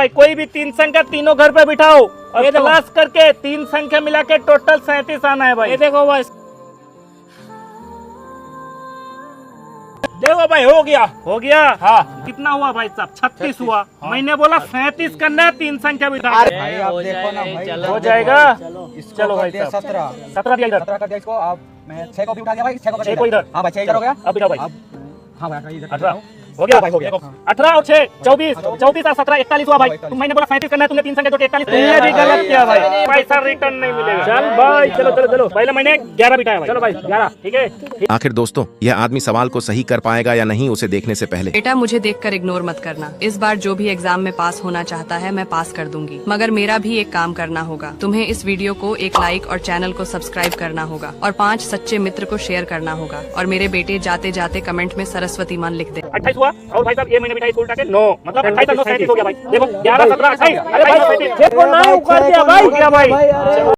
भाई, कोई भी 3 संख्या तीनों घर पे बिठाओ और क्लास करके 3 संख्या मिला के टोटल 37 आना है भाई। ये देखो भाई, देखो भाई, हो गया। हाँ, कितना हुआ भाई साहब? 36 हुआ। मैंने बोला 37 करना है, 3 संख्या बिठा। भाई आप देखो ना भाई, हो जाएगा। चलो भाई भाई, 17 17 दिया इधर, 17 कर दिया इसको। आप मैं 6 को भी उठा दिया भाई, 6 को 6 को इधर। हाँ भाई, 6 इधर हो गया। अब बिठाओ भाई। हाँ भाई, इधर 18 हो गया भाई, हो गया। 18 और 6 24, 34 और 17 41 हुआ भाई। तुम मैंने बोला 37 करना है, तुमने 3 संख्या जोड़ के 41। तुमने भी गलत किया भाई, पैसा रिटर्न नहीं मिलेगा। चल भाई, चलो पहले मैंने 11 बिठाया भाई। चलो भाई 11, ठीक है। आखिर दोस्तों, यह आदमी सवाल को सही कर पाएगा या नहीं, उसे देखने से पहले बेटा मुझे देखकर इग्नोर मत करना। इस बार जो भी एग्जाम में पास होना चाहता है मैं पास कर दूंगी, मगर मेरा भी एक काम करना होगा। तुम्हें इस वीडियो को एक लाइक और चैनल को सब्सक्राइब करना होगा और 5 सच्चे मित्र को शेयर करना होगा। और मेरे बेटे जाते जाते कमेंट में सरस्वती मान लिख दे। 28 हुआ। और भाई साहब ये मैंने बिठाई उल्टा के 9, मतलब 28 और 9 37 हो गया भाई। देखो 11 17 28। अरे भाई देखो ना, ऊपर दिया भाई।